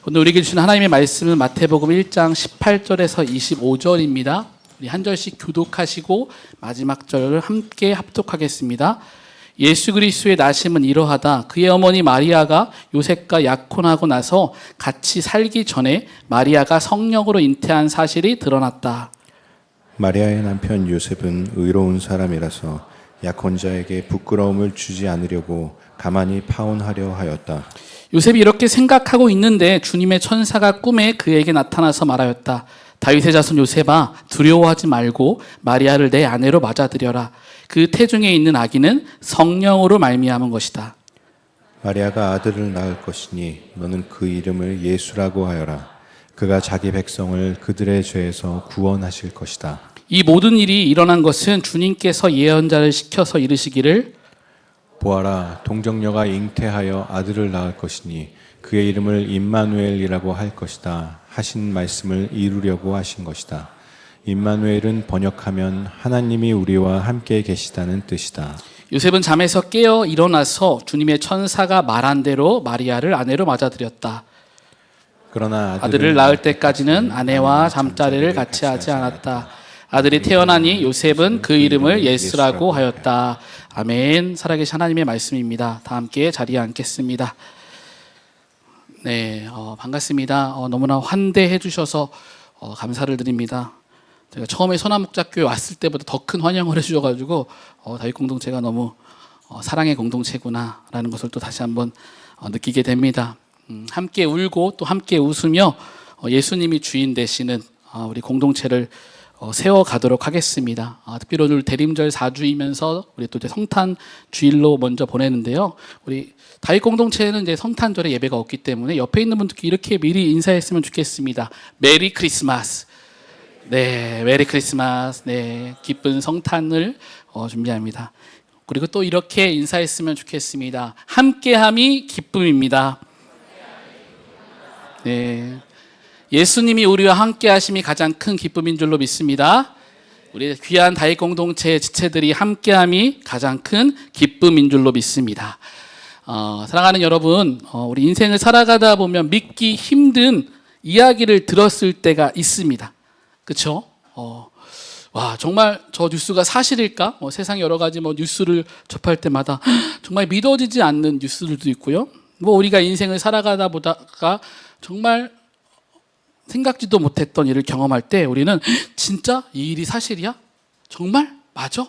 오늘 우리에게 주신 하나님의 말씀은 마태복음 1장 18절에서 25절입니다. 우리 한 절씩 교독하시고 마지막 절을 함께 합독하겠습니다. 예수 그리스도의 나심은 이러하다. 그의 어머니 마리아가 요셉과 약혼하고 나서 같이 살기 전에 마리아가 성령으로 잉태한 사실이 드러났다. 마리아의 남편 요셉은 의로운 사람이라서 약혼자에게 부끄러움을 주지 않으려고 가만히 파혼하려 하였다. 요셉이 이렇게 생각하고 있는데 주님의 천사가 꿈에 그에게 나타나서 말하였다. 다윗의 자손 요셉아, 두려워하지 말고 마리아를 내 아내로 맞아들여라. 그 태중에 있는 아기는 성령으로 말미암은 것이다. 마리아가 아들을 낳을 것이니 너는 그 이름을 예수라고 하여라. 그가 자기 백성을 그들의 죄에서 구원하실 것이다. 이 모든 일이 일어난 것은 주님께서 예언자를 시켜서 이르시기를 보아라, 동정녀가 잉태하여 아들을 낳을 것이니 그의 이름을 임마누엘이라고 할 것이다 하신 말씀을 이루려고 하신 것이다. 임마누엘은 번역하면 하나님이 우리와 함께 계시다는 뜻이다. 요셉은 잠에서 깨어 일어나서 주님의 천사가 말한 대로 마리아를 아내로 맞아들였다. 그러나 아들을 낳을 때까지는 아내와 잠자리를 같이 하지 않았다. 아들이 태어나니 요셉은 그 이름을 예수라고 하였다. 아멘. 살아계신 하나님의 말씀입니다. 다 함께 자리에 앉겠습니다. 네, 반갑습니다. 너무나 환대해 주셔서 감사를 드립니다. 제가 처음에 선한목자교회 왔을 때보다 더 큰 환영을 해주셔가지고 다윗 공동체가 너무 사랑의 공동체구나라는 것을 또 다시 한번 느끼게 됩니다. 함께 울고 또 함께 웃으며 예수님이 주인 되시는 우리 공동체를 세워가도록 하겠습니다. 특별히 오늘 대림절 4주이면서 우리 또 이제 성탄 주일로 먼저 보내는데요. 우리 다윗 공동체는 이제 성탄절에 예배가 없기 때문에 옆에 있는 분들께 이렇게 미리 인사했으면 좋겠습니다. 메리 크리스마스. 네, 메리 크리스마스. 네, 기쁜 성탄을 준비합니다. 그리고 또 이렇게 인사했으면 좋겠습니다. 함께함이 기쁨입니다. 네. 예수님이 우리와 함께 하심이 가장 큰 기쁨인 줄로 믿습니다. 우리 귀한 다윗 공동체의 지체들이 함께함이 가장 큰 기쁨인 줄로 믿습니다. 사랑하는 여러분, 우리 인생을 살아가다 보면 믿기 힘든 이야기를 들었을 때가 있습니다. 그렇죠? 와, 정말 저 뉴스가 사실일까? 세상 여러 가지 뉴스를 접할 때마다 정말 믿어지지 않는 뉴스들도 있고요. 우리가 인생을 살아가다 보다가 정말 생각지도 못했던 일을 경험할 때 우리는 진짜 이 일이 사실이야? 정말? 맞아?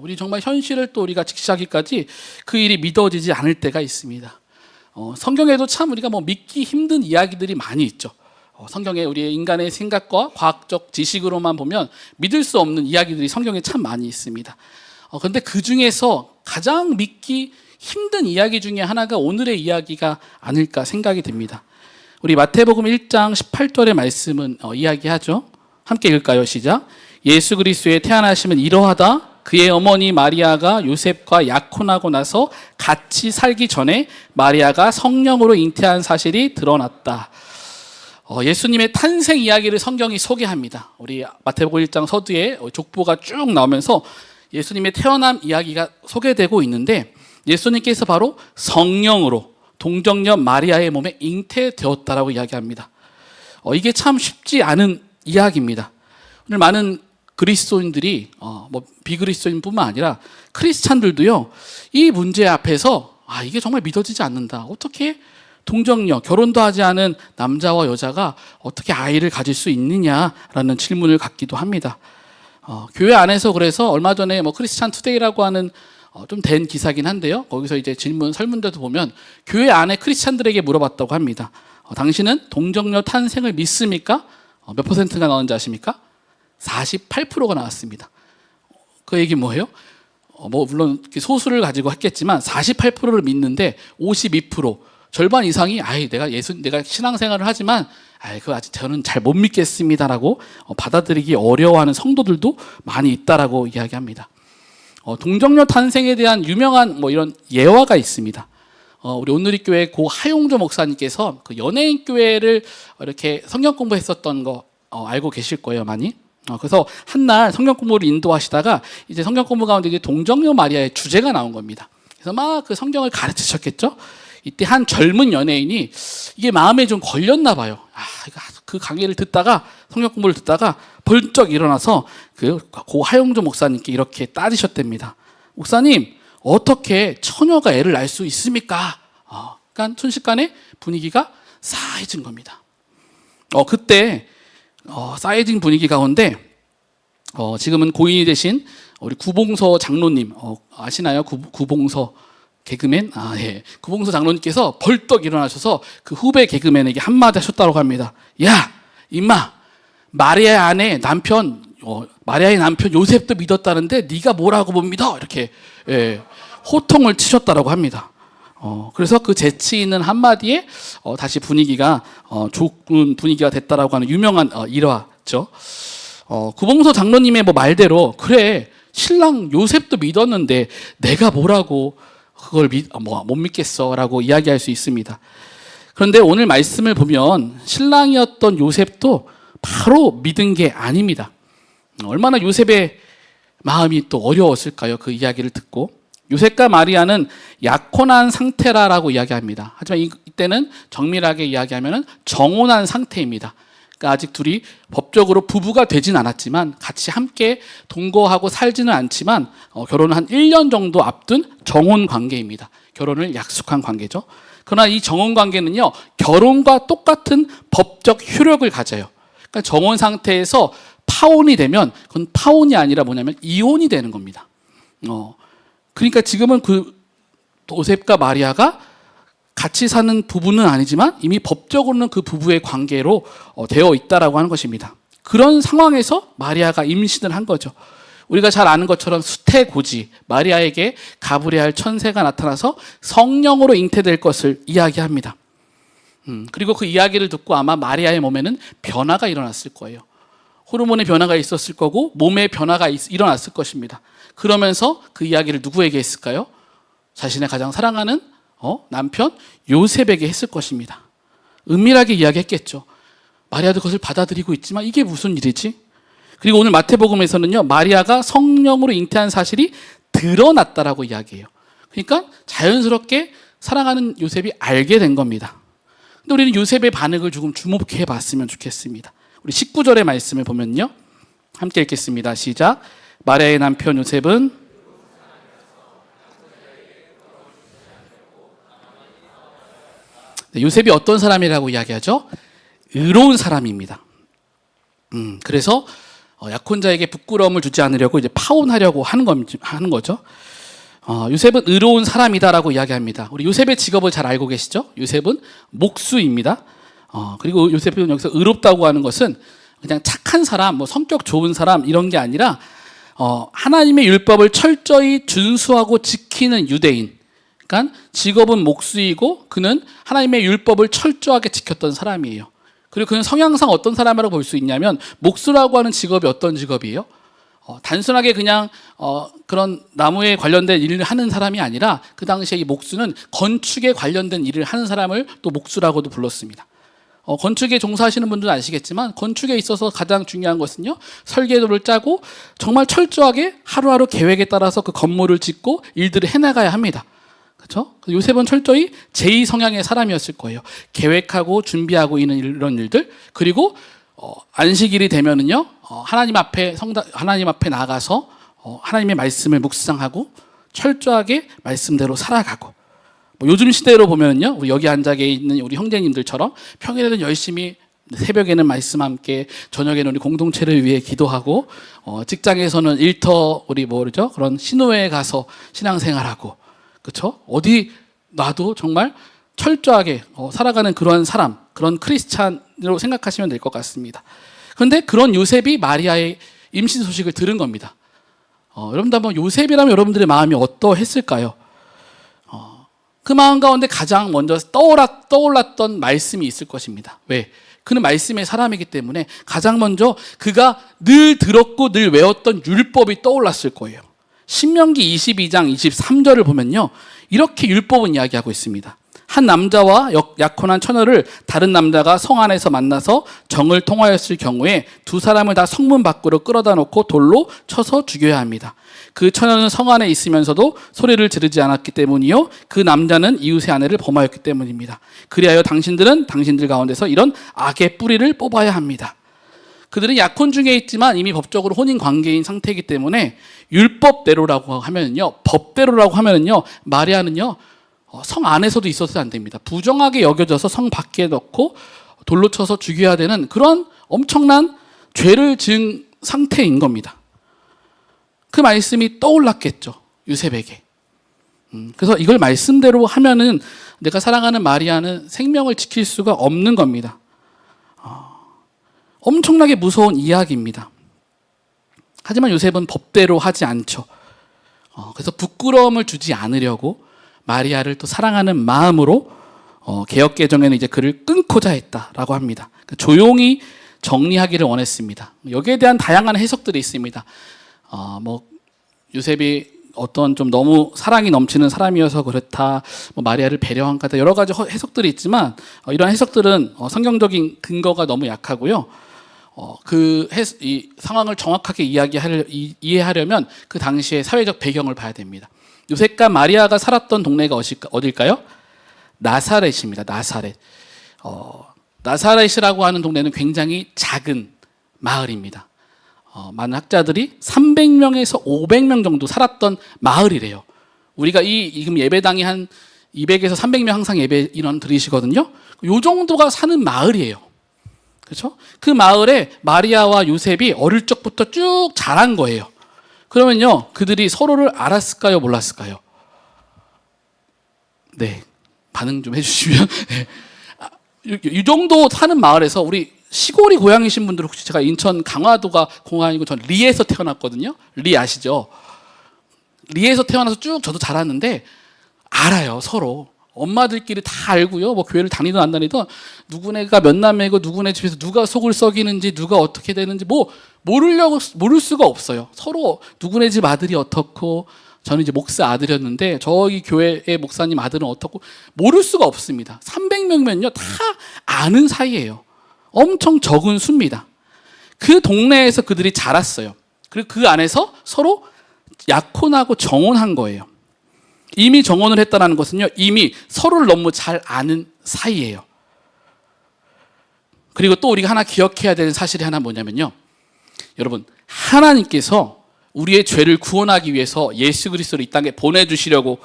우리 정말 현실을 또 우리가 직시하기까지 그 일이 믿어지지 않을 때가 있습니다. 성경에도 참 우리가 믿기 힘든 이야기들이 많이 있죠. 성경에 우리의 인간의 생각과 과학적 지식으로만 보면 믿을 수 없는 이야기들이 성경에 참 많이 있습니다. 그런데 그 중에서 가장 믿기 힘든 이야기 중에 하나가 오늘의 이야기가 아닐까 생각이 듭니다. 우리 마태복음 1장 18절의 말씀은 이야기하죠. 함께 읽을까요? 시작. 예수 그리스도의 태어나심은 이러하다. 그의 어머니 마리아가 요셉과 약혼하고 나서 같이 살기 전에 마리아가 성령으로 잉태한 사실이 드러났다. 예수님의 탄생 이야기를 성경이 소개합니다. 우리 마태복음 1장 서두에 족보가 쭉 나오면서 예수님의 태어남 이야기가 소개되고 있는데 예수님께서 바로 성령으로 동정녀 마리아의 몸에 잉태되었다라고 이야기합니다. 이게 참 쉽지 않은 이야기입니다. 오늘 많은 그리스도인들이 비그리스도인뿐만 아니라 크리스찬들도요, 이 문제 앞에서 이게 정말 믿어지지 않는다. 어떻게 동정녀, 결혼도 하지 않은 남자와 여자가 어떻게 아이를 가질 수 있느냐라는 질문을 갖기도 합니다. 교회 안에서 그래서 얼마 전에 크리스찬 투데이라고 하는 좀 된 기사긴 한데요. 거기서 이제 설문대도 보면 교회 안에 크리스찬들에게 물어봤다고 합니다. 당신은 동정녀 탄생을 믿습니까? 몇 퍼센트가 나오는지 아십니까? 48%가 나왔습니다. 그 얘기 뭐예요? 물론 소수를 가지고 했겠지만 48%를 믿는데 52%, 절반 이상이 내가 신앙생활을 하지만 그거 아직 저는 잘 못 믿겠습니다라고 받아들이기 어려워하는 성도들도 많이 있다라고 이야기합니다. 동정녀 탄생에 대한 유명한 이런 예화가 있습니다. 우리 온누리교회 고 하용조 목사님께서 그 연예인 교회를 이렇게 성경 공부했었던 거 알고 계실 거예요, 많이. 그래서 한날 성경 공부를 인도하시다가 이제 성경 공부 가운데 이제 동정녀 마리아의 주제가 나온 겁니다. 그래서 막 그 성경을 가르치셨겠죠. 이때 한 젊은 연예인이 이게 마음에 좀 걸렸나 봐요. 그 강의를 듣다가 성경 공부를 듣다가 벌쩍 일어나서 고 하용조 목사님께 이렇게 따지셨답니다. 목사님, 어떻게 처녀가 애를 낳을 수 있습니까? 그러니까 순식간에 분위기가 싸해진 겁니다. 그때 싸해진 분위기 가운데 지금은 고인이 되신 우리 구봉서 장로님 아시나요? 구봉서 개그맨? 예. 구봉서 장로님께서 벌떡 일어나셔서 그 후배 개그맨에게 한마디 하셨다고 합니다. 야, 임마, 마리아의 남편 요셉도 믿었다는데 네가 뭐라고 못 믿어? 이렇게 호통을 치셨다고 합니다. 그래서 그 재치 있는 한마디에 다시 분위기가 좋은 분위기가 됐다라고 하는 유명한 일화죠. 구봉서 장로님의 말대로 그래, 신랑 요셉도 믿었는데 내가 뭐라고 그걸 못 믿겠어라고 이야기할 수 있습니다. 그런데 오늘 말씀을 보면 신랑이었던 요셉도 바로 믿은 게 아닙니다. 얼마나 요셉의 마음이 또 어려웠을까요? 그 이야기를 듣고. 요셉과 마리아는 약혼한 상태라고 이야기합니다. 하지만 이때는 정밀하게 이야기하면 정혼한 상태입니다. 그러니까 아직 둘이 법적으로 부부가 되진 않았지만 같이 함께 동거하고 살지는 않지만 결혼을 한 1년 정도 앞둔 정혼 관계입니다. 결혼을 약속한 관계죠. 그러나 이 정혼 관계는요, 결혼과 똑같은 법적 효력을 가져요. 그러니까 정혼 상태에서 파혼이 되면 그건 파혼이 아니라 뭐냐면 이혼이 되는 겁니다. 그러니까 지금은 그 요셉과 마리아가 같이 사는 부부는 아니지만 이미 법적으로는 그 부부의 관계로 되어 있다라고 하는 것입니다. 그런 상황에서 마리아가 임신을 한 거죠. 우리가 잘 아는 것처럼 수태고지, 마리아에게 가브리엘 천사가 나타나서 성령으로 잉태될 것을 이야기합니다. 그리고 그 이야기를 듣고 아마 마리아의 몸에는 변화가 일어났을 거예요. 호르몬의 변화가 있었을 거고 몸의 변화가 일어났을 것입니다. 그러면서 그 이야기를 누구에게 했을까요? 자신의 가장 사랑하는 남편 요셉에게 했을 것입니다. 은밀하게 이야기했겠죠. 마리아도 그것을 받아들이고 있지만 이게 무슨 일이지? 그리고 오늘 마태복음에서는요, 마리아가 성령으로 잉태한 사실이 드러났다라고 이야기해요. 그러니까 자연스럽게 사랑하는 요셉이 알게 된 겁니다. 근데 우리는 요셉의 반응을 조금 주목해 봤으면 좋겠습니다. 우리 19절의 말씀을 보면요, 함께 읽겠습니다. 시작. 마리아의 남편 요셉은 요셉이 어떤 사람이라고 이야기하죠? 의로운 사람입니다. 그래서 약혼자에게 부끄러움을 주지 않으려고 이제 파혼하려고 하는 거죠. 요셉은 의로운 사람이다라고 이야기합니다. 우리 요셉의 직업을 잘 알고 계시죠? 요셉은 목수입니다. 그리고 요셉은 여기서 의롭다고 하는 것은 그냥 착한 사람, 성격 좋은 사람 이런 게 아니라 하나님의 율법을 철저히 준수하고 지키는 유대인. 그러니까 직업은 목수이고 그는 하나님의 율법을 철저하게 지켰던 사람이에요. 그리고 그는 성향상 어떤 사람이라고 볼 수 있냐면, 목수라고 하는 직업이 어떤 직업이에요? 단순하게 그냥 그런 나무에 관련된 일을 하는 사람이 아니라 그 당시에 이 목수는 건축에 관련된 일을 하는 사람을 또 목수라고도 불렀습니다. 건축에 종사하시는 분들은 아시겠지만 건축에 있어서 가장 중요한 것은요, 설계도를 짜고 정말 철저하게 하루하루 계획에 따라서 그 건물을 짓고 일들을 해나가야 합니다. 그렇죠? 요셉은 철저히 제2 성향의 사람이었을 거예요. 계획하고 준비하고 있는 이런 일들, 그리고 안식일이 되면은요, 하나님 앞에 나가서 하나님의 말씀을 묵상하고 철저하게 말씀대로 살아가고, 요즘 시대로 보면요, 우리 여기 앉아 있는 우리 형제님들처럼 평일에는 열심히, 새벽에는 말씀 함께, 저녁에는 우리 공동체를 위해 기도하고, 직장에서는 일터 우리 그런 신호회에 가서 신앙생활하고, 그렇죠? 어디 놔도 정말 철저하게 살아가는 그런 사람, 그런 크리스찬으로 생각하시면 될 것 같습니다. 그런데 그런 요셉이 마리아의 임신 소식을 들은 겁니다. 여러분들 한번 요셉이라면 여러분들의 마음이 어떠했을까요? 그 마음 가운데 가장 먼저 떠올랐던 말씀이 있을 것입니다. 왜? 그는 말씀의 사람이기 때문에 가장 먼저 그가 늘 들었고 늘 외웠던 율법이 떠올랐을 거예요. 신명기 22장 23절을 보면요, 이렇게 율법은 이야기하고 있습니다. 한 남자와 약혼한 처녀를 다른 남자가 성 안에서 만나서 정을 통하였을 경우에 두 사람을 다 성문 밖으로 끌어다 놓고 돌로 쳐서 죽여야 합니다. 그 처녀는 성 안에 있으면서도 소리를 지르지 않았기 때문이요, 그 남자는 이웃의 아내를 범하였기 때문입니다. 그리하여 당신들은 당신들 가운데서 이런 악의 뿌리를 뽑아야 합니다. 그들은 약혼 중에 있지만 이미 법적으로 혼인 관계인 상태이기 때문에 율법대로라고 하면은요, 법대로라고 하면은요, 마리아는요 성 안에서도 있어서는 안 됩니다. 부정하게 여겨져서 성 밖에 넣고 돌로 쳐서 죽여야 되는 그런 엄청난 죄를 지은 상태인 겁니다. 그 말씀이 떠올랐겠죠, 요셉에게. 그래서 이걸 말씀대로 하면은 내가 사랑하는 마리아는 생명을 지킬 수가 없는 겁니다. 엄청나게 무서운 이야기입니다. 하지만 요셉은 법대로 하지 않죠. 그래서 부끄러움을 주지 않으려고 마리아를 또 사랑하는 마음으로 개역 개정에는 이제 그를 끊고자 했다라고 합니다. 조용히 정리하기를 원했습니다. 여기에 대한 다양한 해석들이 있습니다. 요셉이 어떤 좀 너무 사랑이 넘치는 사람이어서 그렇다, 마리아를 배려한 거다, 여러 가지 해석들이 있지만 이런 해석들은 성경적인 근거가 너무 약하고요. 이 상황을 정확하게 이해하려면 그 당시의 사회적 배경을 봐야 됩니다. 요셉과 마리아가 살았던 동네가 어딜까요? 나사렛입니다. 나사렛. 나사렛이라고 하는 동네는 굉장히 작은 마을입니다. 많은 학자들이 300명에서 500명 정도 살았던 마을이래요. 우리가 지금 예배당이 한 200에서 300명 항상 예배 인원 드리시거든요. 요 정도가 사는 마을이에요. 그렇죠? 그 마을에 마리아와 요셉이 어릴 적부터 쭉 자란 거예요. 그러면요, 그들이 서로를 알았을까요, 몰랐을까요? 네, 반응 좀 해주시면. 이 정도 사는 마을에서 우리 시골이 고향이신 분들, 혹시 제가 인천 강화도가 공항이고 전 리에서 태어났거든요. 리 아시죠? 리에서 태어나서 쭉 저도 자랐는데 알아요, 서로. 엄마들끼리 다 알고요. 교회를 다니든 안 다니든 누구네가 몇 남매고 누구네 집에서 누가 속을 썩이는지, 누가 어떻게 되는지 모를 수가 없어요. 서로 누구네 집 아들이 어떻고, 저는 이제 목사 아들이었는데 저희 교회의 목사님 아들은 어떻고 모를 수가 없습니다. 300명이면요 다 아는 사이예요. 엄청 적은 수입니다. 그 동네에서 그들이 자랐어요. 그리고 그 안에서 서로 약혼하고 정혼한 거예요. 이미 정혼을 했다는 것은요, 이미 서로를 너무 잘 아는 사이예요. 그리고 또 우리가 하나 기억해야 되는 사실이 하나 뭐냐면요, 여러분, 하나님께서 우리의 죄를 구원하기 위해서 예수 그리스도를 이 땅에 보내주시려고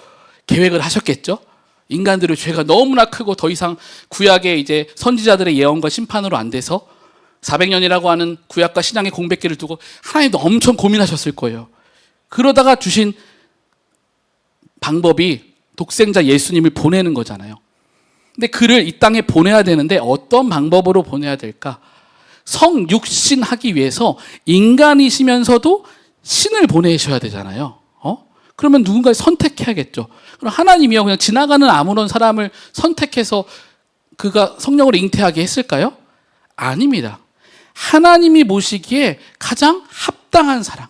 계획을 하셨겠죠? 인간들의 죄가 너무나 크고 더 이상 구약의 이제 선지자들의 예언과 심판으로 안 돼서 400년이라고 하는 구약과 신약의 공백기를 두고 하나님도 엄청 고민하셨을 거예요. 그러다가 주신 방법이 독생자 예수님을 보내는 거잖아요. 근데 그를 이 땅에 보내야 되는데 어떤 방법으로 보내야 될까? 성육신하기 위해서 인간이시면서도 신을 보내셔야 되잖아요. 그러면 누군가 선택해야겠죠. 그럼 하나님이요, 그냥 지나가는 아무런 사람을 선택해서 그가 성령으로 잉태하게 했을까요? 아닙니다. 하나님이 보시기에 가장 합당한 사람,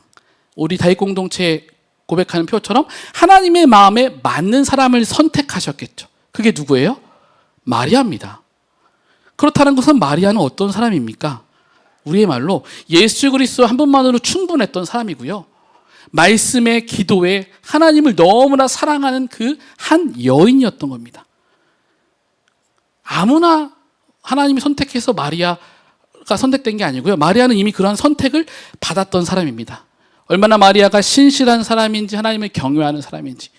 우리 다윗 공동체에 고백하는 표처럼 하나님의 마음에 맞는 사람을 선택하셨겠죠. 그게 누구예요? 마리아입니다. 그렇다는 것은 마리아는 어떤 사람입니까? 우리의 말로 예수 그리스도 한 분만으로 충분했던 사람이고요, 말씀의 기도에 하나님을 너무나 사랑하는 그 한 여인이었던 겁니다. 아무나 하나님이 선택해서 마리아가 선택된 게 아니고요, 마리아는 이미 그러한 선택을 받았던 사람입니다. 얼마나 마리아가 신실한 사람인지, 하나님을 경외하는 사람인지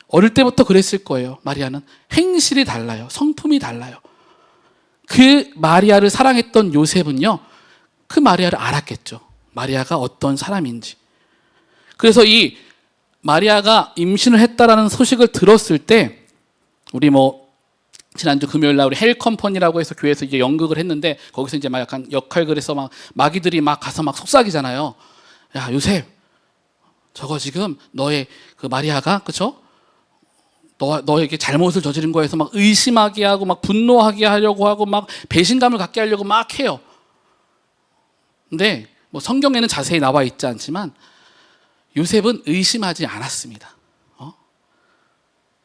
어릴 때부터 그랬을 거예요. 마리아는 행실이 달라요. 성품이 달라요. 그 마리아를 사랑했던 요셉은요, 그 마리아를 알았겠죠. 마리아가 어떤 사람인지. 그래서 이 마리아가 임신을 했다라는 소식을 들었을 때, 우리 지난주 금요일 날 우리 헬컴퍼니라고 해서 교회에서 이제 연극을 했는데, 거기서 이제 막 약간 역할글에서 마귀들이 가서 속삭이잖아요. 야, 요셉, 저거 지금 너의 그 마리아가, 그쵸? 너에게 잘못을 저지른 거에서 막 의심하게 하고, 막 분노하게 하려고 하고, 막 배신감을 갖게 하려고 막 해요. 근데 성경에는 자세히 나와 있지 않지만 요셉은 의심하지 않았습니다.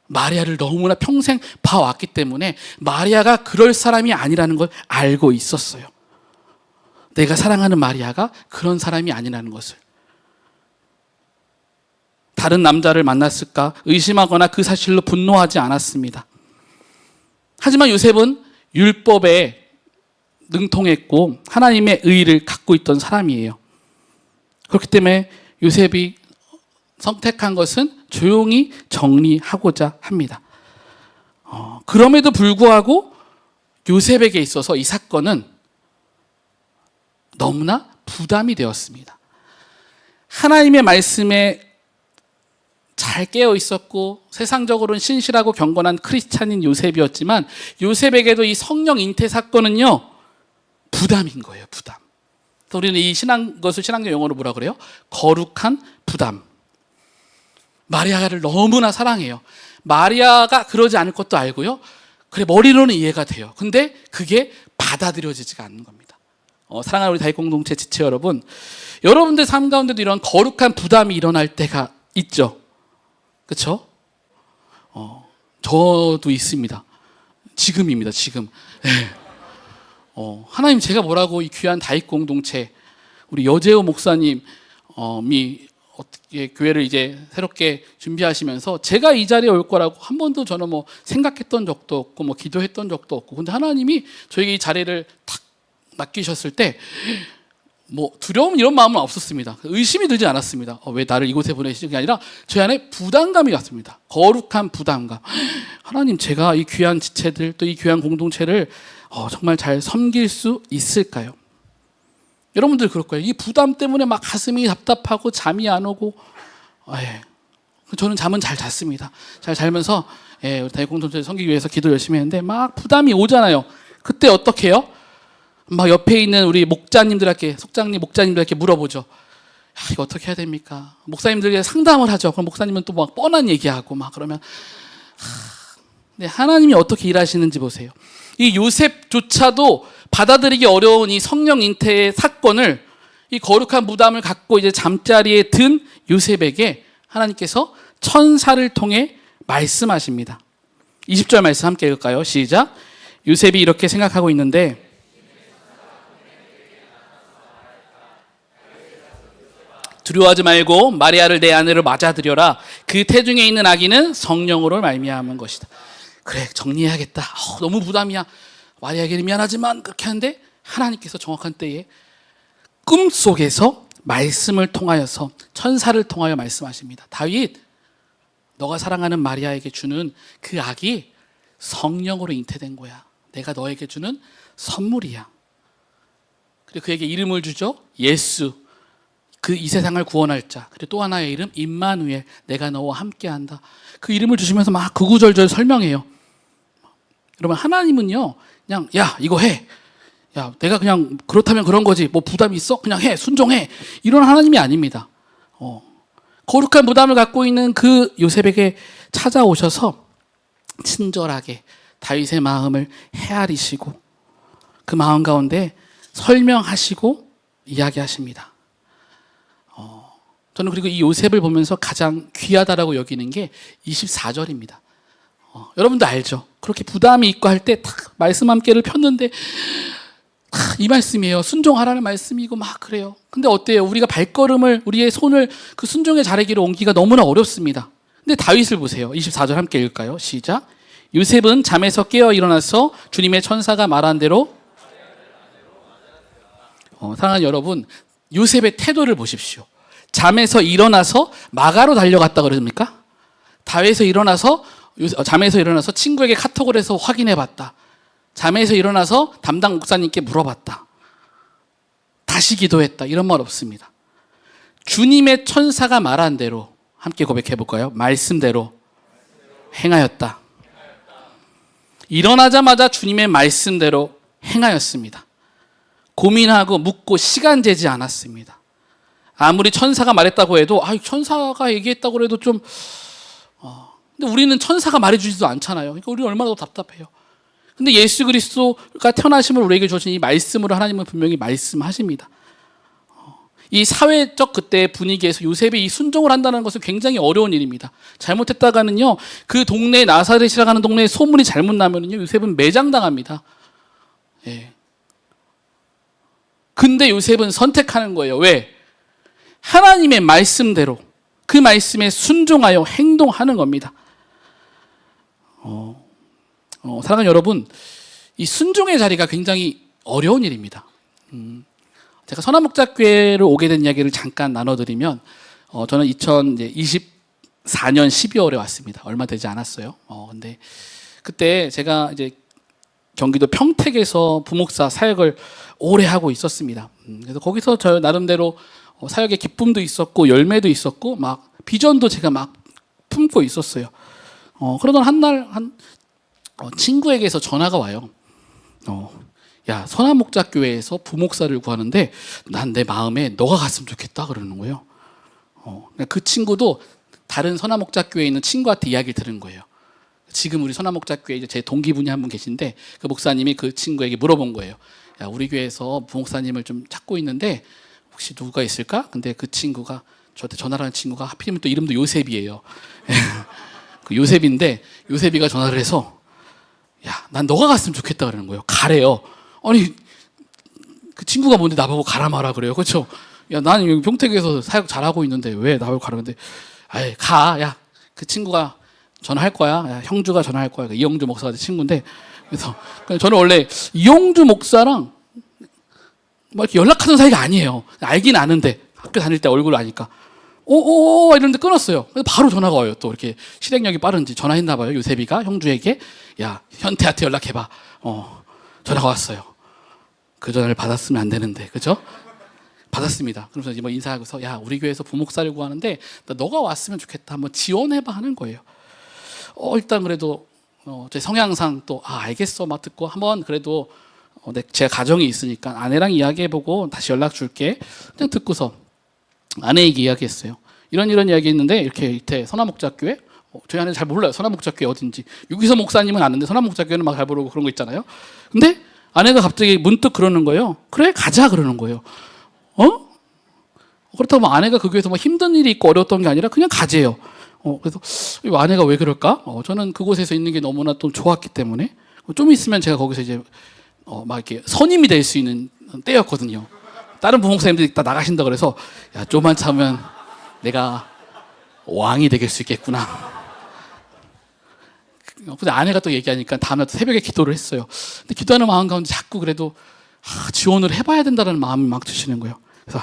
마리아를 너무나 평생 봐왔기 때문에 마리아가 그럴 사람이 아니라는 걸 알고 있었어요. 내가 사랑하는 마리아가 그런 사람이 아니라는 것을. 다른 남자를 만났을까 의심하거나 그 사실로 분노하지 않았습니다. 하지만 요셉은 율법에 능통했고 하나님의 의를 갖고 있던 사람이에요. 그렇기 때문에 요셉이 선택한 것은 조용히 정리하고자 합니다. 그럼에도 불구하고 요셉에게 있어서 이 사건은 너무나 부담이 되었습니다. 하나님의 말씀에 잘 깨어 있었고 세상적으로는 신실하고 경건한 크리스찬인 요셉이었지만 요셉에게도 이 성령 잉태 사건은요 부담인 거예요. 부담. 우리는 이 것을 신앙적 용어로 뭐라 그래요? 거룩한 부담. 마리아를 너무나 사랑해요. 마리아가 그러지 않을 것도 알고요. 그래, 머리로는 이해가 돼요. 근데 그게 받아들여지지가 않는 겁니다. 사랑하는 우리 다윗 공동체 지체 여러분, 여러분들 삶 가운데도 이런 거룩한 부담이 일어날 때가 있죠. 그렇죠? 저도 있습니다. 지금입니다. 지금. 네. 하나님, 제가 뭐라고 이 귀한 다윗 공동체 우리 여재호 목사님이 교회를 이제 새롭게 준비하시면서 제가 이 자리에 올 거라고 한 번도 저는 뭐 생각했던 적도 없고 뭐 기도했던 적도 없고, 근데 하나님이 저에게 이 자리를 탁 맡기셨을 때 뭐 두려움 이런 마음은 없었습니다. 의심이 들지 않았습니다. 왜 나를 이곳에 보내시는 게 아니라 제 안에 부담감이 왔습니다. 거룩한 부담감. 하나님, 제가 이 귀한 지체들 또 이 귀한 공동체를 정말 잘 섬길 수 있을까요? 여러분들 그럴 거예요. 이 부담 때문에 막 가슴이 답답하고 잠이 안 오고. 저는 잠은 잘 잤습니다. 잘 자면서 우리 다윗 공동체 섬기기 위해서 기도 열심히 했는데 막 부담이 오잖아요. 그때 어떻게 해요? 막 옆에 있는 우리 목자님들에게, 속장님 목자님들에게 물어보죠. 이거 어떻게 해야 됩니까? 목사님들에게 상담을 하죠. 그럼 목사님은 또 막 뻔한 얘기하고 막 그러면 근데 하나님이 어떻게 일하시는지 보세요. 이 요셉조차도 받아들이기 어려운 이 성령 잉태의 사건을, 이 거룩한 부담을 갖고 이제 잠자리에 든 요셉에게 하나님께서 천사를 통해 말씀하십니다. 20절 말씀 함께 읽을까요? 시작. 요셉이 이렇게 생각하고 있는데 두려워하지 말고 마리아를 내 아내로 맞아들여라. 그 태중에 있는 아기는 성령으로 말미암은 것이다. 그래, 정리해야겠다. 너무 부담이야. 마리아에게는 미안하지만 그렇게 하는데 하나님께서 정확한 때에 꿈속에서 말씀을 통하여서, 천사를 통하여 말씀하십니다. 다윗, 너가 사랑하는 마리아에게 주는 그 아기 성령으로 잉태된 거야. 내가 너에게 주는 선물이야. 그리고 그에게 이름을 주죠. 예수. 이 세상을 구원할 자. 그리고 또 하나의 이름 임마누엘, 내가 너와 함께한다. 그 이름을 주시면서 막 구구절절 설명해요. 여러분, 하나님은요 그냥 야 이거 해, 야 내가 그냥 그렇다면 그런 거지, 뭐 부담이 있어? 그냥 해, 순종해, 이런 하나님이 아닙니다. 거룩한 부담을 갖고 있는 그 요셉에게 찾아오셔서 친절하게 다윗의 마음을 헤아리시고 그 마음 가운데 설명하시고 이야기하십니다. 저는 그리고 이 요셉을 보면서 가장 귀하다라고 여기는 게 24절입니다. 여러분도 알죠? 그렇게 부담이 있고 할 때 탁 말씀 함께를 폈는데 이 말씀이에요. 순종하라는 말씀이고 막 그래요. 근데 어때요? 우리가 발걸음을, 우리의 손을 그 순종의 자리기로 옮기기가 너무나 어렵습니다. 근데 다윗을 보세요. 24절 함께 읽을까요? 시작. 요셉은 잠에서 깨어 일어나서 주님의 천사가 말한 대로 사랑하는 여러분, 요셉의 태도를 보십시오. 잠에서 일어나서 마가로 달려갔다 그럽니까? 잠에서 일어나서 친구에게 카톡을 해서 확인해 봤다. 잠에서 일어나서 담당 목사님께 물어봤다. 다시 기도했다. 이런 말 없습니다. 주님의 천사가 말한 대로, 함께 고백해 볼까요? 말씀대로 행하였다. 일어나자마자 주님의 말씀대로 행하였습니다. 고민하고 묻고 시간 재지 않았습니다. 아무리 천사가 말했다고 해도 천사가 얘기했다고 해도 좀 근데 우리는 천사가 말해주지도 않잖아요. 그러니까 우리는 얼마나 더 답답해요. 근데 예수 그리스도가 태어나심을 우리에게 주신 이 말씀으로 하나님은 분명히 말씀하십니다. 이 사회적 그때 분위기에서 요셉이 이 순종을 한다는 것은 굉장히 어려운 일입니다. 잘못했다가는요, 그 동네 나사렛이라고 하는 동네에 소문이 잘못 나면은요, 요셉은 매장당합니다. 예. 근데 요셉은 선택하는 거예요. 왜? 하나님의 말씀대로 그 말씀에 순종하여 행동하는 겁니다. 사랑하는 여러분, 이 순종의 자리가 굉장히 어려운 일입니다. 제가 선한목자교회를 오게 된 이야기를 잠깐 나눠드리면, 저는 2024년 12월에 왔습니다. 얼마 되지 않았어요. 근데 그때 제가 이제 경기도 평택에서 부목사 사역을 오래 하고 있었습니다. 그래서 거기서 저 나름대로 사역의 기쁨도 있었고 열매도 있었고 막 비전도 제가 막 품고 있었어요. 그러던 한날 친구에게서 전화가 와요. 야, 선한목자교회에서 부목사를 구하는데 난 내 마음에 너가 갔으면 좋겠다 그러는 거예요. 그 친구도 다른 선한목자교회에 있는 친구한테 이야기를 들은 거예요. 지금 우리 선한목자교회에 이제 제 동기분이 한 분 계신데 그 목사님이 그 친구에게 물어본 거예요. 야, 우리 교회에서 부목사님을 좀 찾고 있는데 혹시 누가 있을까? 근데 그 친구가 저한테 전화를 한 친구가 하필이면 또 이름도 요셉이에요. 그 요셉인데 요셉이가 전화를 해서 야, 난 너가 갔으면 좋겠다 그러는 거예요. 가래요. 아니, 그 친구가 뭔데 나보고 가라 마라 그래요. 그렇죠? 야, 나는 여기 평택에서 사역 잘하고 있는데 왜 나보고 가라. 근데 아이, 가. 야, 그 친구가 전화할 거야. 야, 형주가 전화할 거야. 이영주 목사가 제 친구인데 그래서 저는 원래 이영주 목사랑 막 이렇게 연락하는 사이가 아니에요. 알긴 아는데 학교 다닐 때 얼굴 아니까 이러는데 끊었어요. 그래서 바로 전화가 와요. 또 이렇게 실행력이 빠른지 전화했나 봐요. 요셉이가 형주에게 야, 현태한테 연락해봐. 전화가 왔어요. 그 전화를 받았으면 안 되는데, 그죠? 받았습니다. 그러면서 이제 뭐 인사하고서 야, 우리 교회에서 부목사를 구하는데 너가 왔으면 좋겠다. 한번 지원해봐 하는 거예요. 일단 그래도 제 성향상 또 알겠어 막 듣고 한번 그래도 제 가정이 있으니까 아내랑 이야기해보고 다시 연락 줄게. 그냥 듣고서 아내에게 이야기했어요. 이런 이야기 했는데 이렇게 이태 선한목자교회 저희 아내는 잘 몰라요. 선한목자교회 어딘지. 유기서 목사님은 아는데 선한목자교회는 막 잘 모르고 그런 거 있잖아요. 근데 아내가 갑자기 문득 그러는 거예요. 그래 가자 그러는 거예요. 그렇다고 뭐 아내가 그 교회에서 뭐 힘든 일이 있고 어려웠던 게 아니라 그냥 가재요. 그래서 아내가 왜 그럴까? 저는 그곳에서 있는 게 너무나 또 좋았기 때문에 좀 있으면 제가 거기서 이제 막 이렇게 선임이 될 수 있는 때였거든요. 다른 부목사님들이 다 나가신다 그래서 야, 좀만 참으면 내가 왕이 되길 수 있겠구나. 근데 아내가 또 얘기하니까 다음날 새벽에 기도를 했어요. 근데 기도하는 마음 가운데 자꾸 그래도 지원을 해봐야 된다는 마음이 막 드시는 거예요. 그래서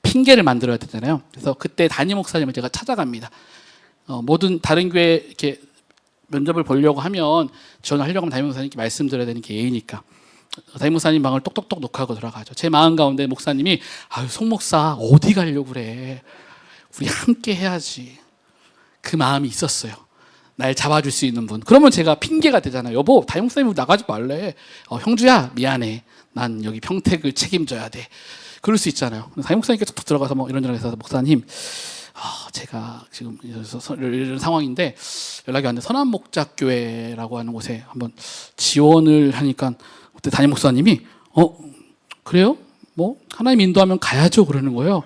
핑계를 만들어야 되잖아요. 그래서 그때 담임 목사님을 제가 찾아갑니다. 모든 다른 교회 이렇게 면접을 보려고 하면 지원하려고 하면 담임 목사님께 말씀드려야 되는 게 예의니까 담임 목사님 방을 똑똑똑 녹화하고 들어가죠. 제 마음 가운데 목사님이 송 목사 어디 가려고 그래. 우리 함께 해야지. 그 마음이 있었어요. 날 잡아줄 수 있는 분. 그러면 제가 핑계가 되잖아요. 여보, 담임 목사님 나가지 말래. 형주야, 미안해. 난 여기 평택을 책임져야 돼. 그럴 수 있잖아요. 담임 목사님께 툭툭 들어가서 뭐 이런저런 해서 목사님, 제가 지금 이런 상황인데 연락이 왔는데 선한목자교회라고 하는 곳에 한번 지원을 하니까 그때 담임 목사님이 그래요? 뭐 하나님 인도하면 가야죠 그러는 거예요.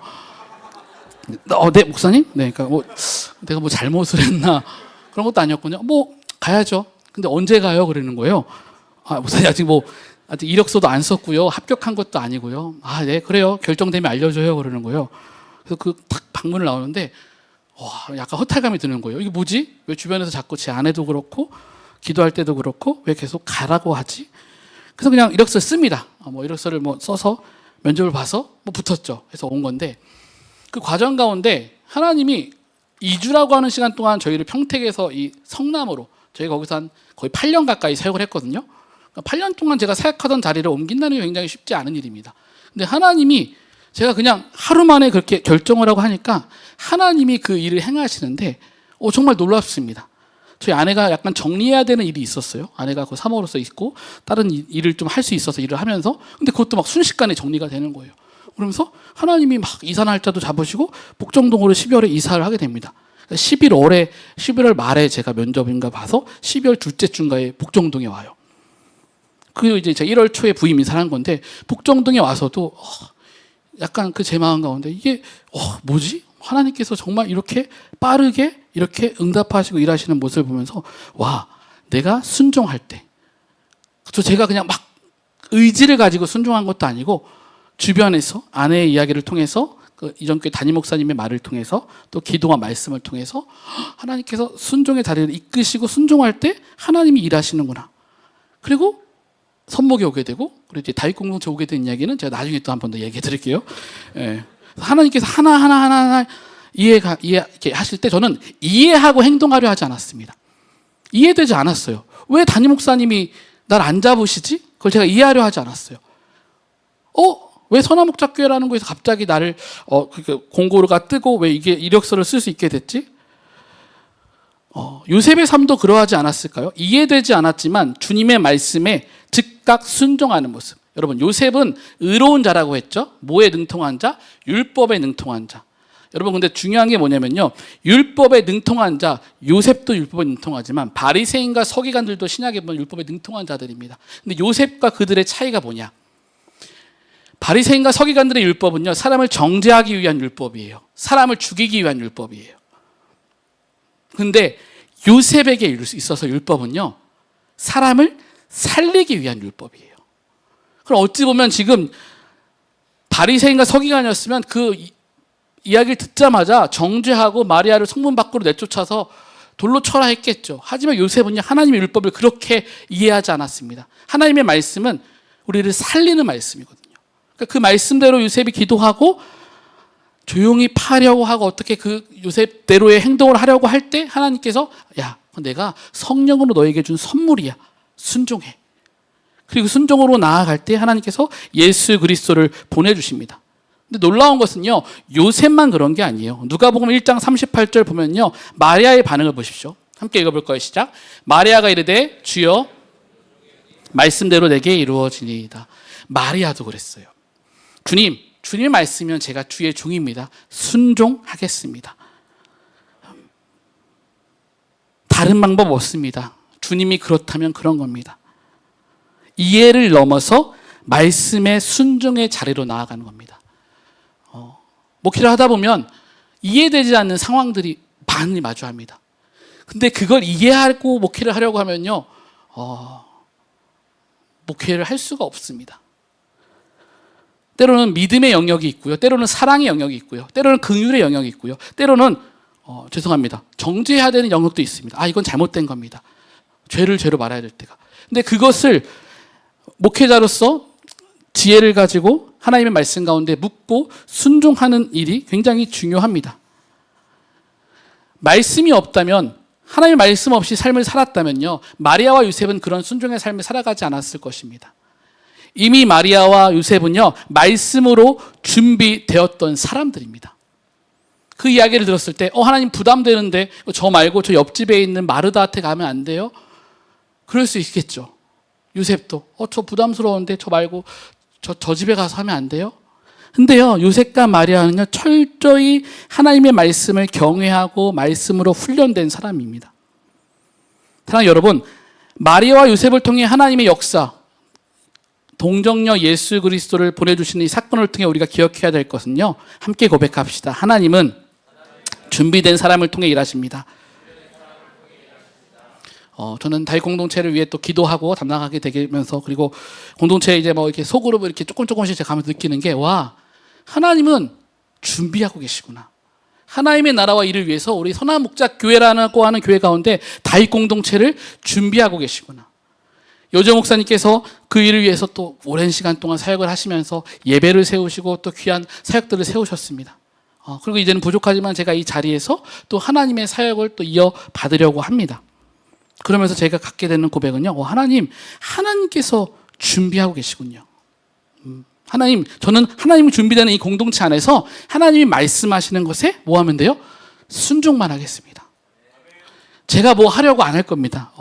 네 목사님? 네, 그러니까 뭐 내가 뭐 잘못을 했나 그런 것도 아니었군요. 뭐 가야죠. 근데 언제 가요? 그러는 거예요. 목사님 아직 이력서도 안 썼고요. 합격한 것도 아니고요. 네, 그래요. 결정되면 알려줘요. 그러는 거예요. 그래서 딱 방문을 나오는데, 약간 허탈감이 드는 거예요. 이게 뭐지? 왜 주변에서 자꾸 제 아내도 그렇고, 기도할 때도 그렇고, 왜 계속 가라고 하지? 그래서 그냥 이력서를 씁니다. 이력서를 써서 면접을 봐서 붙었죠. 그래서 온 건데, 그 과정 가운데 하나님이 2주라고 하는 시간 동안 저희를 평택에서 이 성남으로, 저희가 거기서 한 거의 8년 가까이 사역을 했거든요. 8년 동안 제가 사역하던 자리를 옮긴다는 게 굉장히 쉽지 않은 일입니다. 근데 하나님이 제가 그냥 하루 만에 그렇게 결정을 하고 하니까 하나님이 그 일을 행하시는데 정말 놀랍습니다. 저희 아내가 약간 정리해야 되는 일이 있었어요. 아내가 그 사모로서 있고 다른 일을 좀 할 수 있어서 일을 하면서 근데 그것도 막 순식간에 정리가 되는 거예요. 그러면서 하나님이 막 이사 날짜도 잡으시고 복정동으로 12월에 이사를 하게 됩니다. 11월 말에 제가 면접인가 봐서 12월 둘째 주인가에 복정동에 와요. 그리고 이제 제가 1월 초에 부임 인사를 한 건데 복정동에 와서도 약간 그 제 마음 가운데 이게 뭐지? 하나님께서 정말 이렇게 빠르게 이렇게 응답하시고 일하시는 모습을 보면서 와, 내가 순종할 때, 또 제가 그냥 막 의지를 가지고 순종한 것도 아니고 주변에서 아내의 이야기를 통해서 그 이전교회 담임 목사님의 말을 통해서 또 기도와 말씀을 통해서 하나님께서 순종의 자리를 이끄시고 순종할 때 하나님이 일하시는구나. 그리고 선목이 오게 되고, 그리고 이제 다윗 공동체 오게 된 이야기는 제가 나중에 또 한 번 더 얘기해 드릴게요. 예. 하나님께서 하나하나 이렇게 하실 때 저는 이해하고 행동하려 하지 않았습니다. 이해되지 않았어요. 왜 담임 목사님이 날 안 잡으시지? 그걸 제가 이해하려 하지 않았어요. 왜 선화목자교회라는 곳에서 갑자기 나를 공고가 뜨고 왜 이게 이력서를 쓸 수 있게 됐지? 요셉의 삶도 그러하지 않았을까요? 이해되지 않았지만 주님의 말씀에 즉각 순종하는 모습. 여러분, 요셉은 의로운 자라고 했죠. 뭐에 능통한 자? 율법에 능통한 자. 여러분, 근데 중요한 게 뭐냐면요, 율법에 능통한 자, 요셉도 율법에 능통하지만 바리새인과 서기관들도 신약에 보면 율법에 능통한 자들입니다. 근데 요셉과 그들의 차이가 뭐냐? 바리새인과 서기관들의 율법은요, 사람을 정죄하기 위한 율법이에요. 사람을 죽이기 위한 율법이에요. 근데 요셉에게 있어서 율법은요, 사람을 살리기 위한 율법이에요. 그럼 어찌 보면 지금 바리새인과 서기관이었으면 그 이야기를 듣자마자 정죄하고 마리아를 성문 밖으로 내쫓아서 돌로 쳐라 했겠죠. 하지만 요셉은요, 하나님의 율법을 그렇게 이해하지 않았습니다. 하나님의 말씀은 우리를 살리는 말씀이거든요. 그러니까 그 말씀대로 요셉이 기도하고 조용히 파려고 하고 어떻게 그 요셉대로의 행동을 하려고 할 때 하나님께서 야, 내가 성령으로 너에게 준 선물이야. 순종해. 그리고 순종으로 나아갈 때 하나님께서 예수 그리스도를 보내주십니다. 근데 놀라운 것은요, 요셉만 그런 게 아니에요. 누가복음 1장 38절 보면요, 마리아의 반응을 보십시오. 함께 읽어볼 거예요. 시작. 마리아가 이르되 주여 말씀대로 내게 이루어지니이다. 마리아도 그랬어요. 주님의 말씀이면 제가 주의 종입니다. 순종하겠습니다. 다른 방법 없습니다. 주님이 그렇다면 그런 겁니다. 이해를 넘어서 말씀의 순종의 자리로 나아가는 겁니다. 목회를 하다 보면 이해되지 않는 상황들이 많이 마주합니다. 근데 그걸 이해하고 목회를 하려고 하면요, 목회를 할 수가 없습니다. 때로는 믿음의 영역이 있고요, 때로는 사랑의 영역이 있고요, 때로는 긍휼의 영역이 있고요, 때로는 죄송합니다, 정죄해야 되는 영역도 있습니다. 이건 잘못된 겁니다. 죄를 죄로 말아야 될 때가. 근데 그것을 목회자로서 지혜를 가지고 하나님의 말씀 가운데 묻고 순종하는 일이 굉장히 중요합니다. 말씀이 없다면, 하나님의 말씀 없이 삶을 살았다면요, 마리아와 요셉은 그런 순종의 삶을 살아가지 않았을 것입니다. 이미 마리아와 요셉은요, 말씀으로 준비되었던 사람들입니다. 그 이야기를 들었을 때 하나님 부담되는데 저 말고 저 옆집에 있는 마르다한테 가면 안 돼요? 그럴 수 있겠죠. 요셉도 저 부담스러운데 저 말고 저 집에 가서 하면 안 돼요? 근데요, 요셉과 마리아는요, 철저히 하나님의 말씀을 경외하고 말씀으로 훈련된 사람입니다. 사랑하는 여러분, 마리아와 요셉을 통해 하나님의 역사, 동정녀 예수 그리스도를 보내주시는 이 사건을 통해 우리가 기억해야 될 것은요, 함께 고백합시다. 하나님은 준비된 사람을 통해 일하십니다. 저는 다윗 공동체를 위해 또 기도하고 담당하게 되면서, 그리고 공동체에 이제 이렇게 소그룹을 이렇게 조금씩 제가 가면서 느끼는 게, 하나님은 준비하고 계시구나. 하나님의 나라와 일을 위해서 우리 선화목자교회라고 하는 교회 가운데 다윗 공동체를 준비하고 계시구나. 여정 목사님께서 그 일을 위해서 또 오랜 시간 동안 사역을 하시면서 예배를 세우시고 또 귀한 사역들을 세우셨습니다. 그리고 이제는 부족하지만 제가 이 자리에서 또 하나님의 사역을 또 이어받으려고 합니다. 그러면서 제가 갖게 되는 고백은요, 하나님께서 준비하고 계시군요. 저는 하나님 준비되는 이 공동체 안에서 하나님이 말씀하시는 것에 뭐 하면 돼요? 순종만 하겠습니다. 제가 뭐 하려고 안 할 겁니다.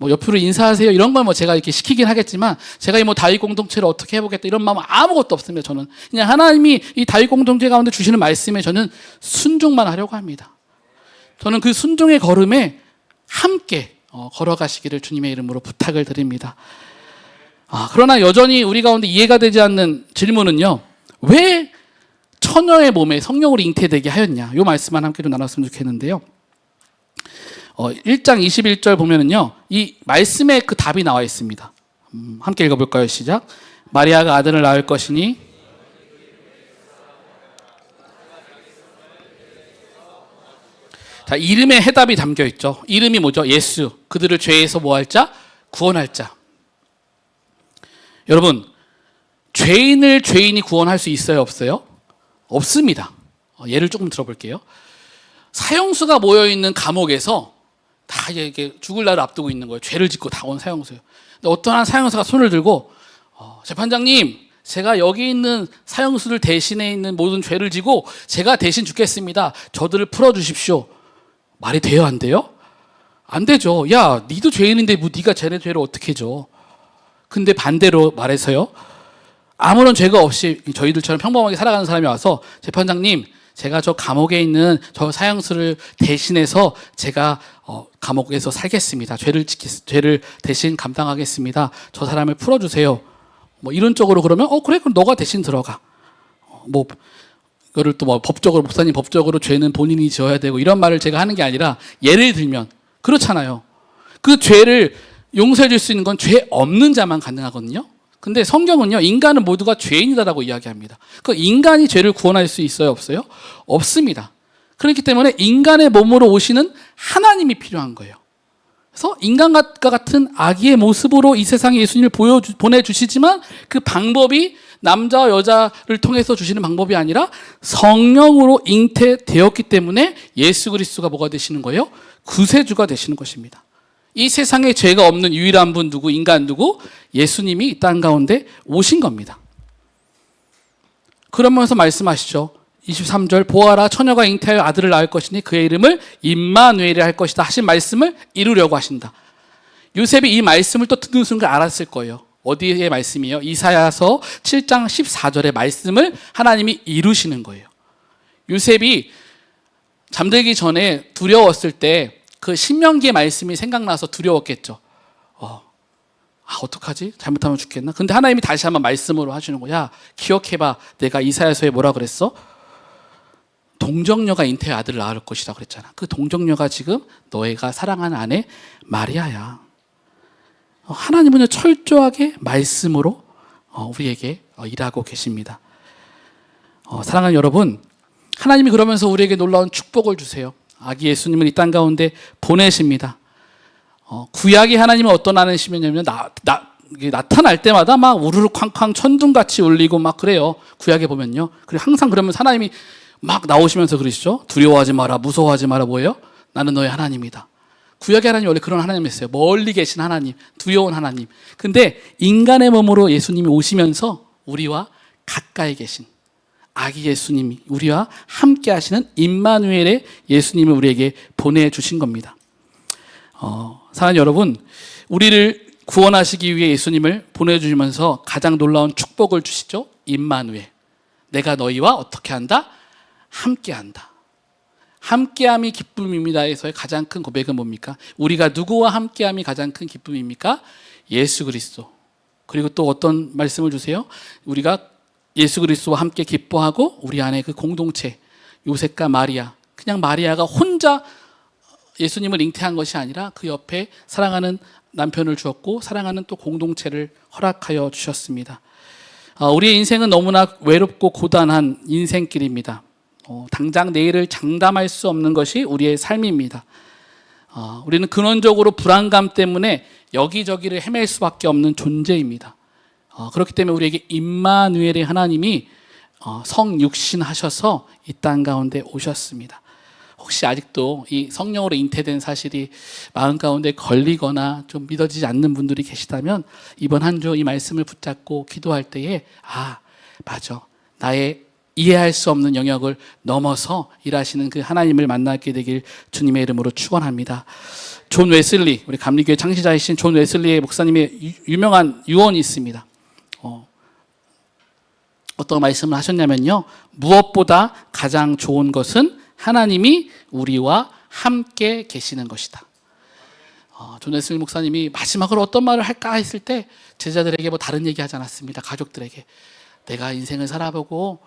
옆으로 인사하세요 이런 걸 제가 이렇게 시키긴 하겠지만, 제가 이 다윗 공동체를 어떻게 해보겠다 이런 마음은 아무것도 없습니다. 저는 그냥 하나님이 이 다윗 공동체 가운데 주시는 말씀에 저는 순종만 하려고 합니다. 저는 그 순종의 걸음에 함께 걸어가시기를 주님의 이름으로 부탁을 드립니다. 그러나 여전히 우리 가운데 이해가 되지 않는 질문은요, 왜 처녀의 몸에 성령으로 잉태되게 하였냐? 이 말씀만 함께 좀 나눴으면 좋겠는데요. 1장 21절 보면은요, 이 말씀에 그 답이 나와 있습니다. 함께 읽어볼까요? 시작. 마리아가 아들을 낳을 것이니 자, 이름에 해답이 담겨 있죠. 이름이 뭐죠? 예수. 그들을 죄에서 뭐 할 자? 구원할 자. 여러분, 죄인을 죄인이 구원할 수 있어요? 없어요? 없습니다. 예를 조금 들어볼게요. 사형수가 모여있는 감옥에서 다 이게 죽을 날을 앞두고 있는 거예요. 죄를 짓고 다 온 사형수예요. 근데 어떤 한 사형수가 손을 들고 재판장님, 제가 여기 있는 사형수들 대신에 있는 모든 죄를 지고 제가 대신 죽겠습니다. 저들을 풀어주십시오. 말이 돼요? 안 돼요? 안 되죠. 야, 니도 죄인인데 뭐 니가 쟤네 죄를 어떻게 져? 근데 반대로 말해서요, 아무런 죄가 없이 저희들처럼 평범하게 살아가는 사람이 와서 재판장님, 제가 저 감옥에 있는 저 사형수를 대신해서 제가 감옥에서 살겠습니다. 죄를 대신 감당하겠습니다. 저 사람을 풀어주세요. 뭐 이런 쪽으로 그러면 그래, 그럼 너가 대신 들어가. 뭐 이거를 또 뭐 법적으로, 목사님 법적으로 죄는 본인이 지어야 되고 이런 말을 제가 하는 게 아니라, 예를 들면 그렇잖아요. 그 죄를 용서해 줄 수 있는 건 죄 없는 자만 가능하거든요. 근데 성경은요, 인간은 모두가 죄인이다라고 이야기합니다. 그 인간이 죄를 구원할 수 있어요? 없어요? 없습니다. 그렇기 때문에 인간의 몸으로 오시는 하나님이 필요한 거예요. 그래서 인간과 같은 아기의 모습으로 이 세상에 예수님을 보내주시지만 그 방법이 남자와 여자를 통해서 주시는 방법이 아니라 성령으로 잉태되었기 때문에 예수 그리스도가 뭐가 되시는 거예요? 구세주가 되시는 것입니다. 이 세상에 죄가 없는 유일한 분 누구? 인간 누구? 예수님이 이 땅 가운데 오신 겁니다. 그러면서 말씀하시죠. 23절, 보아라, 처녀가 잉태하여 아들을 낳을 것이니 그의 이름을 임마누엘이라 할 것이다 하신 말씀을 이루려고 하신다. 요셉이 이 말씀을 또 듣는 순간 알았을 거예요. 어디의 말씀이에요? 이사야서 7장 14절의 말씀을 하나님이 이루시는 거예요. 요셉이 잠들기 전에 두려웠을 때 그 신명기의 말씀이 생각나서 두려웠겠죠. 어떡하지? 잘못하면 죽겠나? 근데 하나님이 다시 한번 말씀으로 하시는 거야. 기억해봐. 내가 이사야서에 뭐라 그랬어? 동정녀가 잉태의 아들을 낳을 것이라 그랬잖아. 그 동정녀가 지금 너희가 사랑하는 아내 마리아야. 하나님은 철저하게 말씀으로 우리에게 일하고 계십니다. 사랑하는 여러분, 하나님이 그러면서 우리에게 놀라운 축복을 주세요. 아기 예수님을 이 땅 가운데 보내십니다. 구약의 하나님은 어떤 하나님이냐면 나타날 때마다 막 우르르 쾅쾅 천둥같이 울리고 막 그래요. 구약에 보면요. 그리고 항상 그러면서 하나님이 막 나오시면서 그러시죠. 두려워하지 마라, 무서워하지 마라. 뭐예요? 나는 너의 하나님이다. 구약의 하나님 원래 그런 하나님이었어요. 멀리 계신 하나님, 두려운 하나님. 근데 인간의 몸으로 예수님이 오시면서 우리와 가까이 계신 아기 예수님이 우리와 함께 하시는 임마누엘의 예수님을 우리에게 보내주신 겁니다. 사랑하는 여러분, 우리를 구원하시기 위해 예수님을 보내주시면서 가장 놀라운 축복을 주시죠. 임마누엘. 내가 너희와 어떻게 한다? 함께한다. 함께함이 기쁨입니다에서의 가장 큰 고백은 뭡니까? 우리가 누구와 함께함이 가장 큰 기쁨입니까? 예수 그리스도. 그리고 또 어떤 말씀을 주세요? 우리가 예수 그리스도와 함께 기뻐하고 우리 안에 그 공동체, 요셉과 마리아, 그냥 마리아가 혼자 예수님을 잉태한 것이 아니라 그 옆에 사랑하는 남편을 주었고 사랑하는 또 공동체를 허락하여 주셨습니다. 우리의 인생은 너무나 외롭고 고단한 인생길입니다. 당장 내일을 장담할 수 없는 것이 우리의 삶입니다. 우리는 근원적으로 불안감 때문에 여기저기를 헤맬 수밖에 없는 존재입니다. 그렇기 때문에 우리에게 임마누엘의 하나님이 성육신하셔서 이 땅 가운데 오셨습니다. 혹시 아직도 이 성령으로 잉태된 사실이 마음 가운데 걸리거나 좀 믿어지지 않는 분들이 계시다면 이번 한 주 이 말씀을 붙잡고 기도할 때에 맞아, 나의 이해할 수 없는 영역을 넘어서 일하시는 그 하나님을 만나게 되길 주님의 이름으로 축원합니다. 존 웨슬리, 우리 감리교회 창시자이신 존 웨슬리의 목사님의 유명한 유언이 있습니다. 어떤 말씀을 하셨냐면요, 무엇보다 가장 좋은 것은 하나님이 우리와 함께 계시는 것이다. 존 웨슬리 목사님이 마지막으로 어떤 말을 할까 했을 때 제자들에게 뭐 다른 얘기 하지 않았습니다. 가족들에게 내가 인생을 살아보고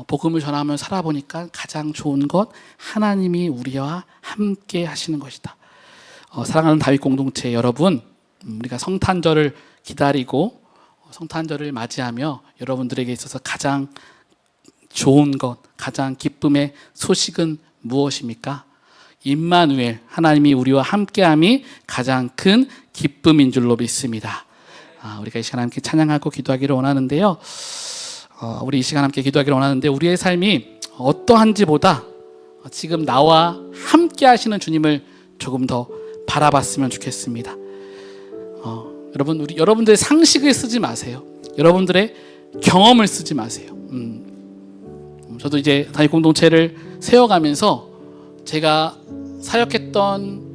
복음을 전하며 살아보니까 가장 좋은 것 하나님이 우리와 함께 하시는 것이다. 사랑하는 다윗 공동체 여러분, 우리가 성탄절을 기다리고 성탄절을 맞이하며 여러분들에게 있어서 가장 좋은 것, 가장 기쁨의 소식은 무엇입니까? 임마누엘, 하나님이 우리와 함께함이 가장 큰 기쁨인 줄로 믿습니다. 우리가 이 시간 함께 찬양하고 기도하기를 원하는데요. 우리 이 시간 함께 기도하기를 원하는데 우리의 삶이 어떠한지보다 지금 나와 함께 하시는 주님을 조금 더 바라봤으면 좋겠습니다. 여러분들의 상식을 쓰지 마세요. 여러분들의 경험을 쓰지 마세요. 저도 이제 다윗 공동체를 세워가면서 제가 사역했던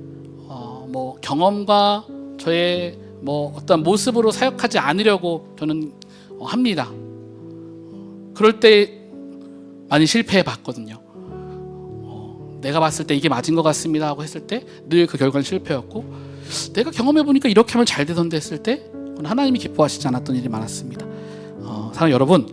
경험과 저의 어떤 모습으로 사역하지 않으려고 저는 합니다. 그럴 때 많이 실패해 봤거든요. 내가 봤을 때 이게 맞은 것 같습니다 하고 했을 때 늘 그 결과는 실패였고, 내가 경험해 보니까 이렇게 하면 잘 되던데 했을 때 하나님이 기뻐하시지 않았던 일이 많았습니다. 사랑 여러분,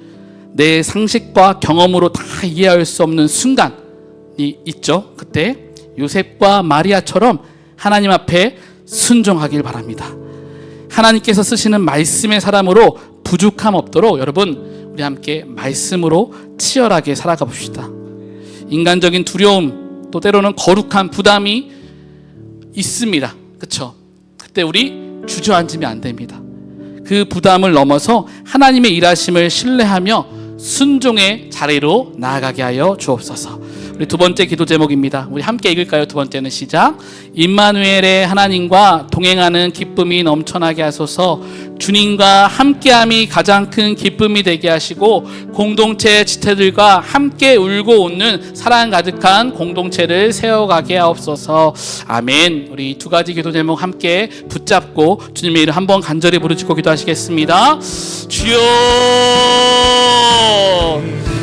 내 상식과 경험으로 다 이해할 수 없는 순간이 있죠. 그때 요셉과 마리아처럼 하나님 앞에 순종하길 바랍니다. 하나님께서 쓰시는 말씀의 사람으로 부족함 없도록 여러분, 우리 함께 말씀으로 치열하게 살아가 봅시다. 인간적인 두려움, 또 때로는 거룩한 부담이 있습니다. 그렇죠? 그때 우리 주저앉으면 안 됩니다. 그 부담을 넘어서 하나님의 일하심을 신뢰하며 순종의 자리로 나아가게 하여 주옵소서. 우리 두 번째 기도 제목입니다. 우리 함께 읽을까요? 두 번째는 시작. 임마누엘의 하나님과 동행하는 기쁨이 넘쳐나게 하소서. 주님과 함께함이 가장 큰 기쁨이 되게 하시고 공동체 지체들과 함께 울고 웃는 사랑 가득한 공동체를 세워가게 하옵소서. 아멘. 우리 두 가지 기도 제목 함께 붙잡고 주님의 이름 한번 간절히 부르짖고 기도하시겠습니다. 주여,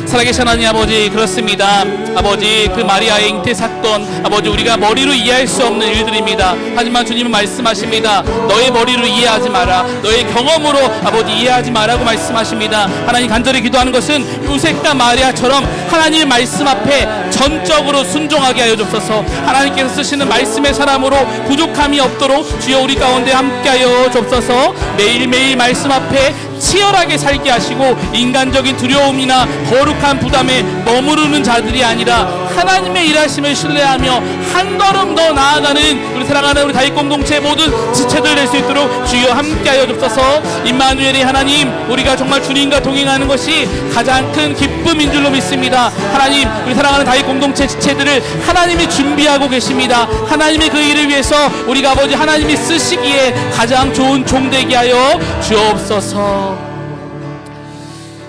살아계신 하나님 아버지, 그렇습니다. 아버지, 그 마리아의 잉태 사건, 아버지, 우리가 머리로 이해할 수 없는 일들입니다. 하지만 주님은 말씀하십니다. 너의 머리로 이해하지 마라, 너의 경험으로 아버지 이해하지 마라고 말씀하십니다. 하나님, 간절히 기도하는 것은 요셉과 마리아처럼 하나님의 말씀 앞에 전적으로 순종하게 하여 주옵소서. 하나님께서 쓰시는 말씀의 사람으로 부족함이 없도록 주여 우리 가운데 함께하여 주옵소서. 매일매일 말씀 앞에 치열하게 살게 하시고 인간적인 두려움이나 거룩한 부담에 머무르는 자들이 아니라 하나님의 일하심을 신뢰하며 한 걸음 더 나아가는 우리 사랑하는 우리 다윗 공동체 모든 지체들 될 수 있도록 주여 함께하여 주옵소서. 임마누엘의 하나님, 우리가 정말 주님과 동행하는 것이 가장 큰 기쁨인 줄로 믿습니다. 하나님, 우리 사랑하는 다윗 공동체 지체들을 하나님이 준비하고 계십니다. 하나님의 그 일을 위해서 우리가 아버지 하나님이 쓰시기에 가장 좋은 종 되게 하여 주옵소서.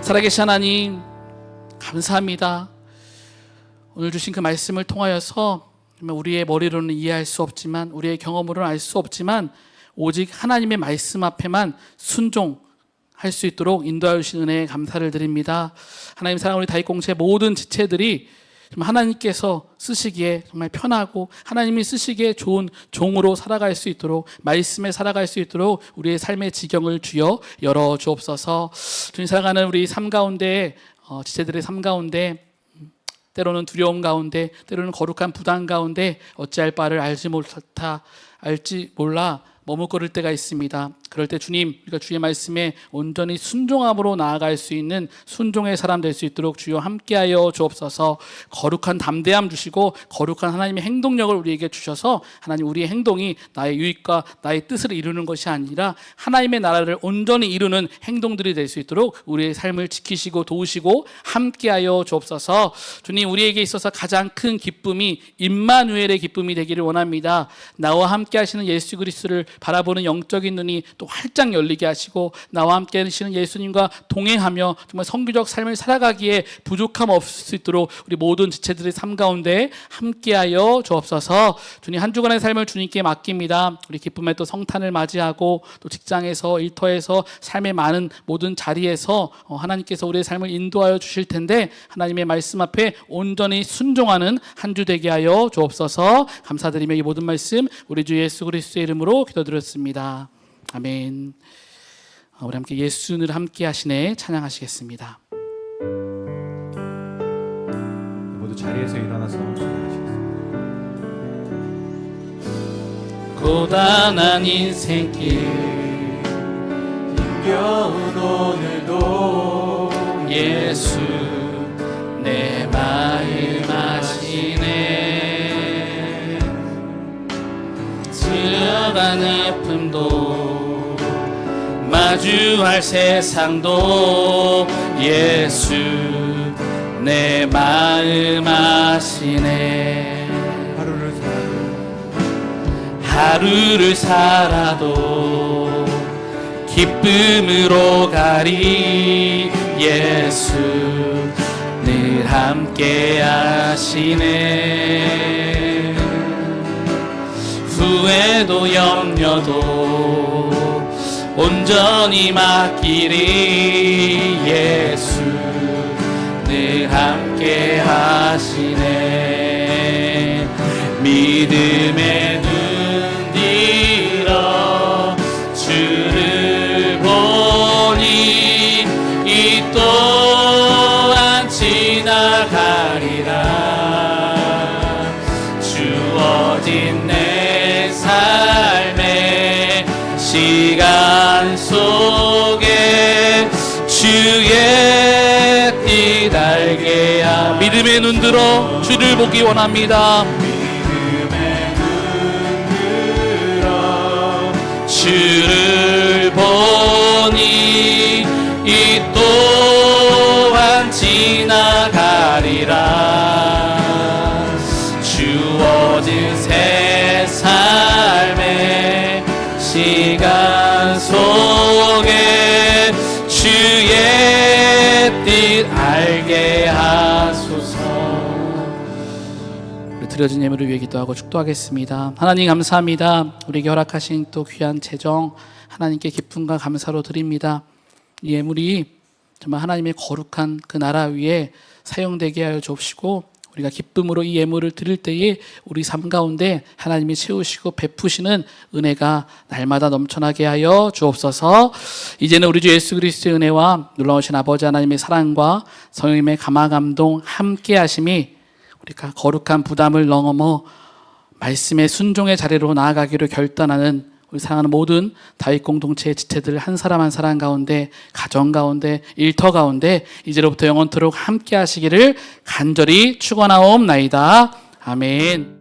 살아계신 하나님, 감사합니다. 오늘 주신 그 말씀을 통하여서 우리의 머리로는 이해할 수 없지만, 우리의 경험으로는 알 수 없지만 오직 하나님의 말씀 앞에만 순종할 수 있도록 인도하여 주신 은혜에 감사를 드립니다. 하나님, 사랑하는 우리 다윗 공동체 모든 지체들이 하나님께서 쓰시기에 정말 편하고 하나님이 쓰시기에 좋은 종으로 살아갈 수 있도록, 말씀에 살아갈 수 있도록 우리의 삶의 지경을 주여 열어 주옵소서. 주님, 사랑하는 우리 삶 가운데, 지체들의 삶 가운데 때로는 두려움 가운데, 때로는 거룩한 부담 가운데 어찌할 바를 알지 몰라 머뭇거릴 때가 있습니다. 그럴 때 주님, 우리가 주의 말씀에 온전히 순종함으로 나아갈 수 있는 순종의 사람 될 수 있도록 주여 함께하여 주옵소서. 거룩한 담대함 주시고 거룩한 하나님의 행동력을 우리에게 주셔서 하나님, 우리의 행동이 나의 유익과 나의 뜻을 이루는 것이 아니라 하나님의 나라를 온전히 이루는 행동들이 될 수 있도록 우리의 삶을 지키시고 도우시고 함께하여 주옵소서. 주님, 우리에게 있어서 가장 큰 기쁨이 임마누엘의 기쁨이 되기를 원합니다. 나와 함께 하시는 예수 그리스도를 바라보는 영적인 눈이 또 활짝 열리게 하시고 나와 함께 하시는 예수님과 동행하며 정말 성교적 삶을 살아가기에 부족함 없을 수 있도록 우리 모든 지체들의 삶 가운데 함께하여 주옵소서. 주님, 한 주간의 삶을 주님께 맡깁니다. 우리 기쁨의 또 성탄을 맞이하고 또 직장에서, 일터에서, 삶의 많은 모든 자리에서 하나님께서 우리의 삶을 인도하여 주실 텐데 하나님의 말씀 앞에 온전히 순종하는 한 주 되게 하여 주옵소서. 감사드리며 이 모든 말씀 우리 주 예수 그리스도의 이름으로 기도드렸습니다. 아멘. 우리 함께 예수를 함께 하시네 찬양하시겠습니다. 자리에서 일어나서 기도하시겠습니다. 고단한 인생길 힘겨운 오늘도 예수 내 마음 아시네. 지어간 아픔도 마주할 세상도 예수 내 마음 아시네. 하루를 살아도 기쁨으로 가리 예수 늘 함께 하시네. 후회도 염려도 온전히 맡기리 예수 늘 함께 하시네. 믿음의 눈 들어 주를 보니 이 또한 지나가리라. 주어진 내 삶의 시간 속에 주의 뜻 알게 하. 믿음의 눈 들어 주를 보기 원합니다. 주를 보니 이 또한 지나가리라. 주어진 새 삶의 시간 속에 주의 뜻 알게 하소서. 드려진 예물을 위해 기도하고 축도하겠습니다. 하나님 감사합니다. 우리에게 허락하신 또 귀한 재정 하나님께 기쁨과 감사로 드립니다. 이 예물이 정말 하나님의 거룩한 그 나라 위에 사용되게 하여 주옵시고 우리가 기쁨으로 이 예물을 드릴 때에 우리 삶 가운데 하나님이 채우시고 베푸시는 은혜가 날마다 넘쳐나게 하여 주옵소서. 이제는 우리 주 예수 그리스도의 은혜와 놀라우신 아버지 하나님의 사랑과 성령님의 감화감동 함께 하심이 우리가 거룩한 부담을 넘어 말씀의 순종의 자리로 나아가기로 결단하는 우리 사랑하는 모든 다윗 공동체의 지체들 한 사람 한 사람 가운데, 가정 가운데, 일터 가운데 이제로부터 영원토록 함께 하시기를 간절히 축원하옵나이다. 아멘.